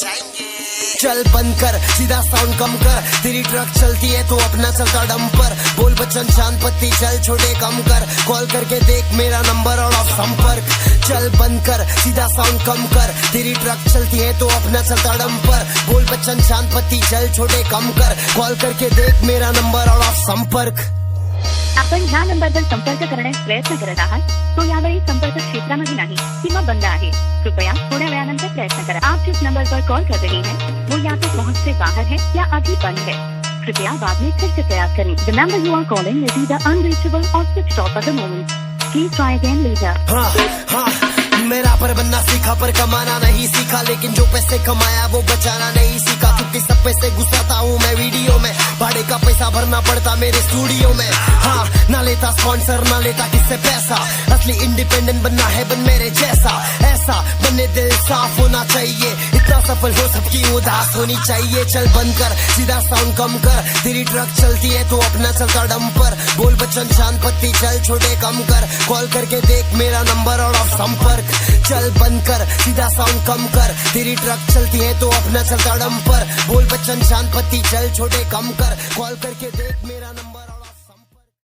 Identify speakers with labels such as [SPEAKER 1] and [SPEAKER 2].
[SPEAKER 1] जाएंगे।
[SPEAKER 2] चल बंद कर, सीधा साउंड कम कर, तेरी ट्रक चलती है तो अपना चलता डंपर। बोल बच्चन चांद पत्ती चल छोटे कम कर, कॉल करके देख मेरा नंबर और ऑफ संपर्क। चल बंद कर, सीधा साउंड कम कर, तेरी ट्रक चलती है तो अपना चलता डंपर। बोल बच्चन चांद पत्ती चल छोटे कम कर, कॉल करके देख मेरा नंबर और ऑफ संपर्क।
[SPEAKER 3] आपण ह्या नंबरवर संपर्क करण्यास प्रयत्न करत आहात तो यावेळी संपर्क क्षेत्रामध्ये नाही किंवा बंद आहे। कृपया थोड्या वेळानंतर प्रयत्न करा। आप जिस नंबर पर कॉल कर रहे हैं वो या तो पहुंच से बाहर है या अभी बंद है। कृपया बाद में फिर से प्रयास करें। The number you are calling is either unreachable or switched off at the moment. Please try again later.
[SPEAKER 2] मेरा पर बनना सीखा पर कमाना नहीं सीखा, लेकिन जो पैसे कमाया वो बचाना नहीं सीखा। क्योंकि सब पैसे घुसाता हूँ मैं वीडियो में, भाड़े का पैसा भरना पड़ता मेरे स्टूडियो में। हाँ, ना लेता स्पॉन्सर ना लेता किससे पैसा, असली इंडिपेंडेंट बनना है बन मेरे जैसा। ऐसा बनने दिल साफ होना चाहिए, इतना सफल हो सबकी उदास होनी चाहिए। चल बंद कर, सीधा साउंड कम कर, तेरी ट्रक चलती है तो अपना चलता डंपर। बोल बच्चन चांद पत्ती चल छोटे कम कर, कॉल करके देख मेरा नंबर और ऑफ संपर्क। चल बंद कर, सीधा साउंड कम कर, तेरी ट्रक चलती है तो अपना चलता डंपर। बोल बच्चन चांद पत्ती चल छोटे कम कर, कॉल करके देख मेरा नंबर।